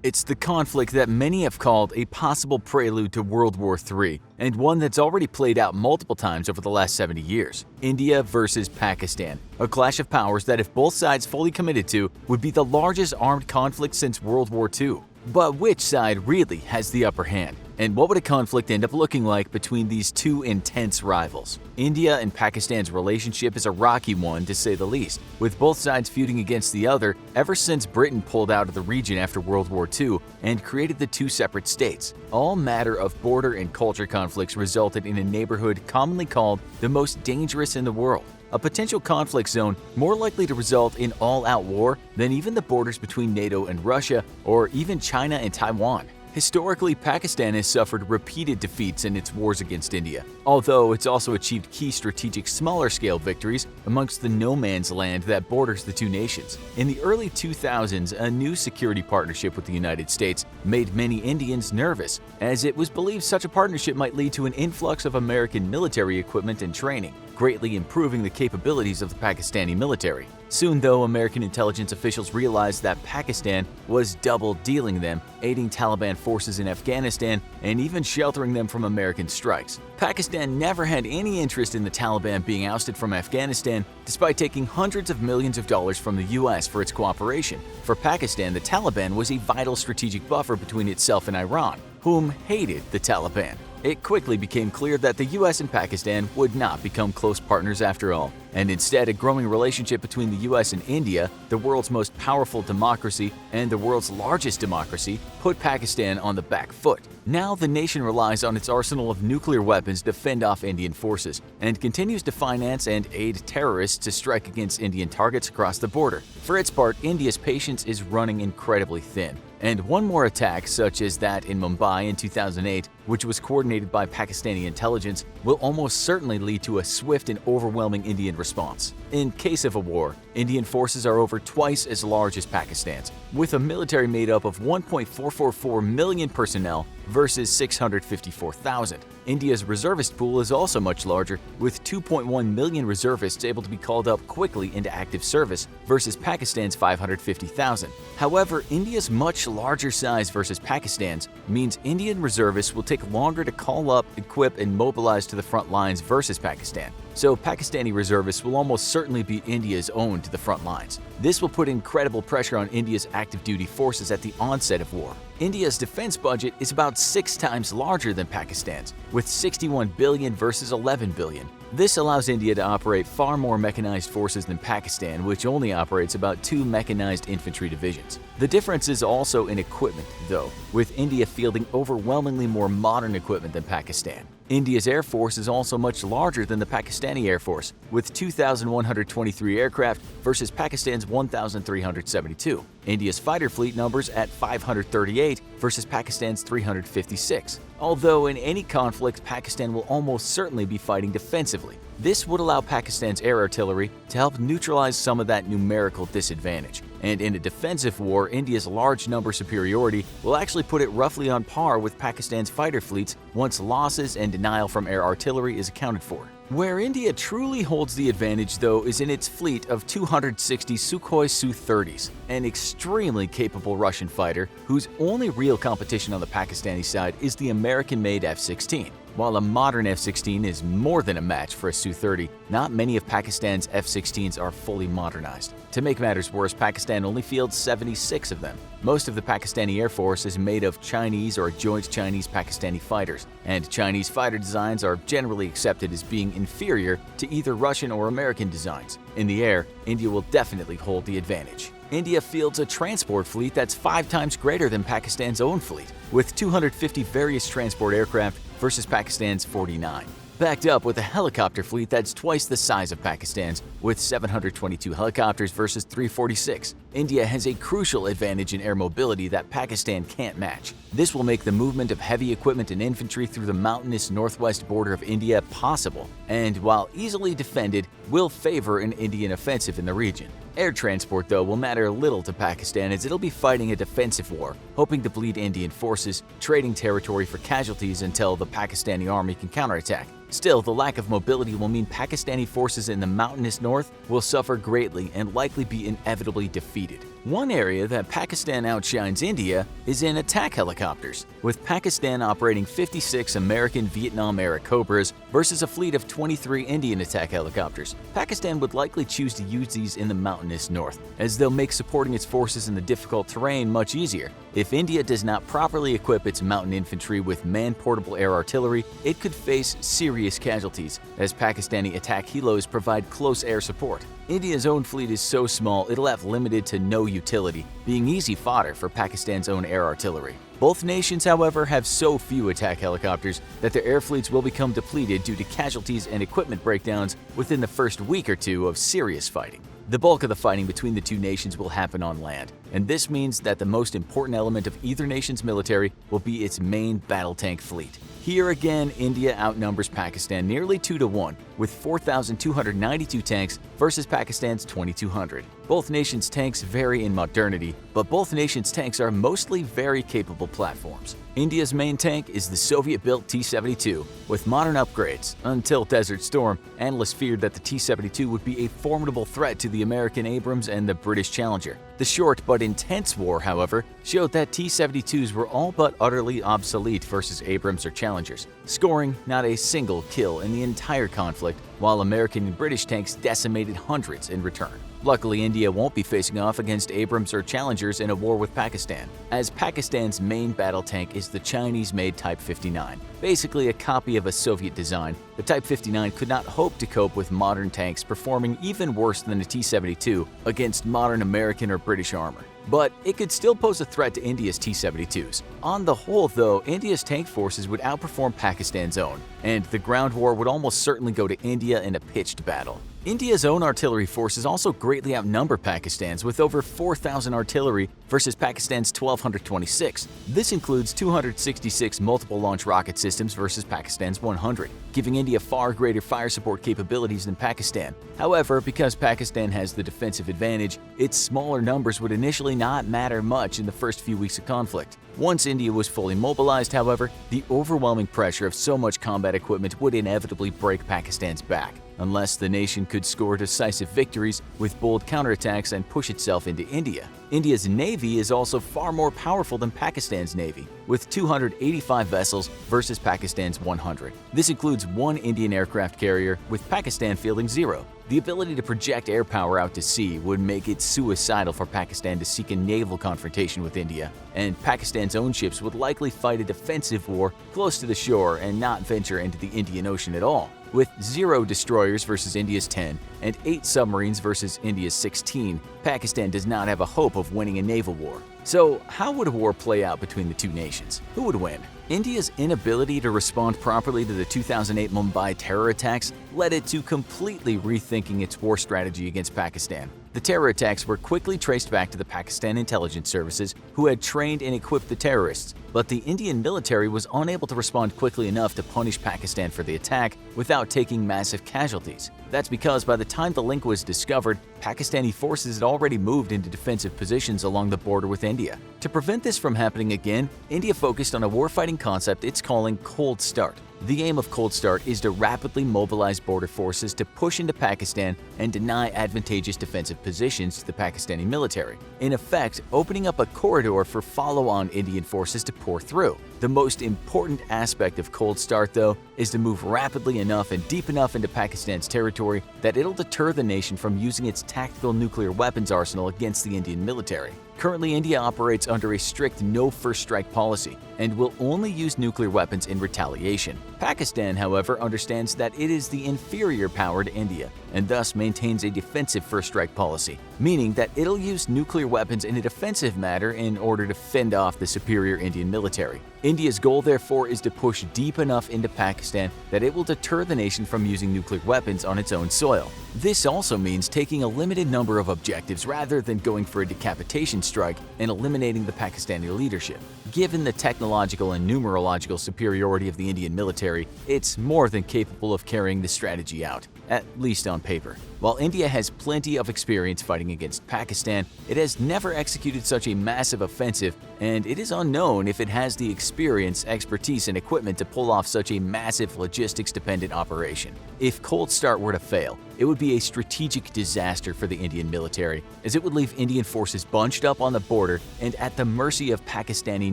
It's the conflict that many have called a possible prelude to World War III, and one that's already played out multiple times over the last 70 years. India versus Pakistan, a clash of powers that, if both sides fully committed to, would be the largest armed conflict since World War II. But which side really has the upper hand? And what would a conflict end up looking like between these two intense rivals? India and Pakistan's relationship is a rocky one, to say the least, with both sides feuding against the other ever since Britain pulled out of the region after World War II and created the two separate states. All matter of border and culture conflicts resulted in a neighborhood commonly called the most dangerous in the world, a potential conflict zone more likely to result in all-out war than even the borders between NATO and Russia or even China and Taiwan. Historically, Pakistan has suffered repeated defeats in its wars against India, although it's also achieved key strategic smaller-scale victories amongst the no-man's land that borders the two nations. In the early 2000s, a new security partnership with the United States made many Indians nervous, as it was believed such a partnership might lead to an influx of American military equipment and training, greatly improving the capabilities of the Pakistani military. Soon, though, American intelligence officials realized that Pakistan was double-dealing them, aiding Taliban forces in Afghanistan and even sheltering them from American strikes. Pakistan never had any interest in the Taliban being ousted from Afghanistan, despite taking hundreds of millions of dollars from the US for its cooperation. For Pakistan, the Taliban was a vital strategic buffer between itself and Iran, whom hated the Taliban. It quickly became clear that the US and Pakistan would not become close partners after all, and instead a growing relationship between the US and India, the world's most powerful democracy and the world's largest democracy, put Pakistan on the back foot. Now the nation relies on its arsenal of nuclear weapons to fend off Indian forces, and continues to finance and aid terrorists to strike against Indian targets across the border. For its part, India's patience is running incredibly thin. And one more attack, such as that in Mumbai in 2008, which was coordinated by Pakistani intelligence, will almost certainly lead to a swift and overwhelming Indian response. In case of a war, Indian forces are over twice as large as Pakistan's, with a military made up of 1.444 million personnel versus 654,000. India's reservist pool is also much larger, with 2.1 million reservists able to be called up quickly into active service versus Pakistan's 550,000. However, India's much larger size versus Pakistan's means Indian reservists will take longer to call up, equip, and mobilize to the front lines versus Pakistan. So Pakistani reservists will almost certainly be India's own to the front lines. This will put incredible pressure on India's active duty forces at the onset of war. India's defense budget is about 6 times larger than Pakistan's, with 61 billion versus 11 billion. This allows India to operate far more mechanized forces than Pakistan, which only operates about 2 mechanized infantry divisions. The difference is also in equipment, though, with India fielding overwhelmingly more modern equipment than Pakistan. India's Air Force is also much larger than the Pakistani Air Force, with 2,123 aircraft versus Pakistan's 1,372. India's fighter fleet numbers at 538 versus Pakistan's 356. Although in any conflict, Pakistan will almost certainly be fighting defensively. This would allow Pakistan's air artillery to help neutralize some of that numerical disadvantage. And in a defensive war, India's large number superiority will actually put it roughly on par with Pakistan's fighter fleets once losses and denial from air artillery is accounted for. Where India truly holds the advantage, though, is in its fleet of 260 Sukhoi Su-30s, an extremely capable Russian fighter whose only real competition on the Pakistani side is the American-made F-16. While a modern F-16 is more than a match for a Su-30, not many of Pakistan's F-16s are fully modernized. To make matters worse, Pakistan only fields 76 of them. Most of the Pakistani Air Force is made of Chinese or joint Chinese-Pakistani fighters, and Chinese fighter designs are generally accepted as being inferior to either Russian or American designs. In the air, India will definitely hold the advantage. India fields a transport fleet that's 5 times greater than Pakistan's own fleet, with 250 various transport aircraft versus Pakistan's 49. Backed up with a helicopter fleet that's twice the size of Pakistan's, with 722 helicopters versus 346. India has a crucial advantage in air mobility that Pakistan can't match. This will make the movement of heavy equipment and infantry through the mountainous northwest border of India possible, and while easily defended, will favor an Indian offensive in the region. Air transport, though, will matter little to Pakistan, as it'll be fighting a defensive war, hoping to bleed Indian forces, trading territory for casualties until the Pakistani army can counterattack. Still, the lack of mobility will mean Pakistani forces in the mountainous north will suffer greatly and likely be inevitably defeated. One area that Pakistan outshines India is in attack helicopters, with Pakistan operating 56 American Vietnam-era Cobras versus a fleet of 23 Indian attack helicopters. Pakistan would likely choose to use these in the mountainous north, as they'll make supporting its forces in the difficult terrain much easier. If India does not properly equip its mountain infantry with man-portable air artillery, it could face serious casualties, as Pakistani attack helos provide close air support. India's own fleet is so small it'll have limited to no utility, being easy fodder for Pakistan's own air artillery. Both nations, however, have so few attack helicopters that their air fleets will become depleted due to casualties and equipment breakdowns within the first week or two of serious fighting. The bulk of the fighting between the two nations will happen on land, and this means that the most important element of either nation's military will be its main battle tank fleet. Here again, India outnumbers Pakistan nearly 2-1, with 4,292 tanks versus Pakistan's 2,200. Both nations' tanks vary in modernity, but both nations' tanks are mostly very capable platforms. India's main tank is the Soviet-built T-72, with modern upgrades. Until Desert Storm, analysts feared that the T-72 would be a formidable threat to the American Abrams and the British Challenger. The short but intense war, however, showed that T-72s were all but utterly obsolete versus Abrams or Challengers, scoring not a single kill in the entire conflict, while American and British tanks decimated hundreds in return. Luckily, India won't be facing off against Abrams or Challengers in a war with Pakistan, as Pakistan's main battle tank is the Chinese-made Type 59. Basically a copy of a Soviet design, the Type 59 could not hope to cope with modern tanks performing even worse than a T-72 against modern American or British armor. But it could still pose a threat to India's T-72s. On the whole, though, India's tank forces would outperform Pakistan's own, and the ground war would almost certainly go to India in a pitched battle. India's own artillery forces also greatly outnumber Pakistan's, with over 4,000 artillery versus Pakistan's 1,226. This includes 266 multiple launch rocket systems versus Pakistan's 100, giving India far greater fire support capabilities than Pakistan. However, because Pakistan has the defensive advantage, its smaller numbers would initially not matter much in the first few weeks of conflict. Once India was fully mobilized, however, the overwhelming pressure of so much combat equipment would inevitably break Pakistan's back, unless the nation could score decisive victories with bold counterattacks and push itself into India. India's navy is also far more powerful than Pakistan's navy, with 285 vessels versus Pakistan's 100. This includes one Indian aircraft carrier, with Pakistan fielding 0. The ability to project air power out to sea would make it suicidal for Pakistan to seek a naval confrontation with India, and Pakistan's own ships would likely fight a defensive war close to the shore and not venture into the Indian Ocean at all. With 0 destroyers versus India's 10 and 8 submarines versus India's 16, Pakistan does not have a hope of winning a naval war. So how would a war play out between the two nations? Who would win? India's inability to respond properly to the 2008 Mumbai terror attacks led it to completely rethinking its war strategy against Pakistan. The terror attacks were quickly traced back to the Pakistan intelligence services, who had trained and equipped the terrorists, but the Indian military was unable to respond quickly enough to punish Pakistan for the attack without taking massive casualties. That's because by the time the link was discovered, Pakistani forces had already moved into defensive positions along the border with India. To prevent this from happening again, India focused on a warfighting concept it's calling Cold Start. The aim of Cold Start is to rapidly mobilize border forces to push into Pakistan and deny advantageous defensive positions to the Pakistani military, in effect opening up a corridor for follow-on Indian forces to pour through. The most important aspect of Cold Start, though, is to move rapidly enough and deep enough into Pakistan's territory that it'll deter the nation from using its tactical nuclear weapons arsenal against the Indian military. Currently, India operates under a strict no-first strike policy and will only use nuclear weapons in retaliation. Pakistan, however, understands that it is the inferior power to India and thus maintains a defensive first strike policy, meaning that it'll use nuclear weapons in a defensive manner in order to fend off the superior Indian military. India's goal, therefore, is to push deep enough into Pakistan that it will deter the nation from using nuclear weapons on its own soil. This also means taking a limited number of objectives rather than going for a decapitation strike and eliminating the Pakistani leadership. Given the technological and numerological superiority of the Indian military, it's more than capable of carrying this strategy out, at least on paper. While India has plenty of experience fighting against Pakistan, it has never executed such a massive offensive, and it is unknown if it has the experience, expertise, and equipment to pull off such a massive logistics-dependent operation. If Cold Start were to fail, it would be a strategic disaster for the Indian military, as it would leave Indian forces bunched up on the border and at the mercy of Pakistani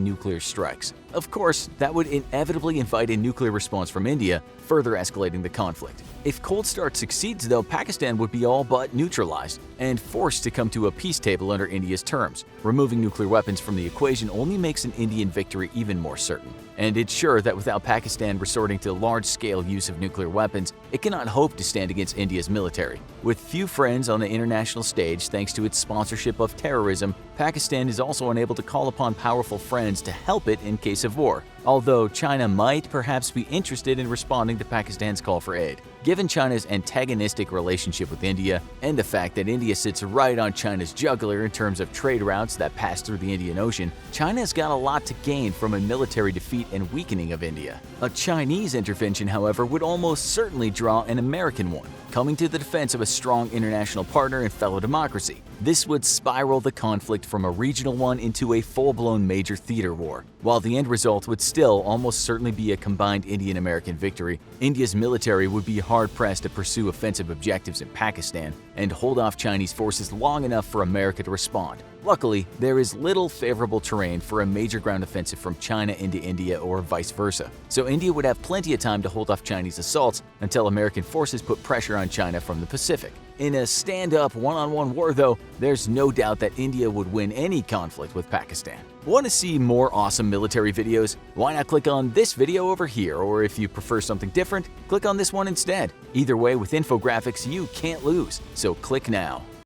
nuclear strikes. Of course, that would inevitably invite a nuclear response from India, further escalating the conflict. If Cold Start succeeds, though, Pakistan would be all but neutralized and forced to come to a peace table under India's terms. Removing nuclear weapons from the equation only makes an Indian victory even more certain. And it's sure that without Pakistan resorting to large-scale use of nuclear weapons, it cannot hope to stand against India's military. With few friends on the international stage thanks to its sponsorship of terrorism, Pakistan is also unable to call upon powerful friends to help it in case of war, although China might perhaps be interested in responding to Pakistan's call for aid. Given China's antagonistic relationship with India and the fact that India sits right on China's jugular in terms of trade routes that pass through the Indian Ocean, China's got a lot to gain from a military defeat and weakening of India. A Chinese intervention, however, would almost certainly draw an American one, coming to the defense of a strong international partner and fellow democracy. This would spiral the conflict from a regional one into a full-blown major theater war. While the end result would still almost certainly be a combined Indian-American victory, India's military would be hard-pressed to pursue offensive objectives in Pakistan and hold off Chinese forces long enough for America to respond. Luckily, there is little favorable terrain for a major ground offensive from China into India or vice versa, so India would have plenty of time to hold off Chinese assaults until American forces put pressure on China from the Pacific. In a stand-up, one-on-one war, though, there's no doubt that India would win any conflict with Pakistan. Want to see more awesome military videos? Why not click on this video over here, or if you prefer something different, click on this one instead. Either way, with Infographics, you can't lose, so click now.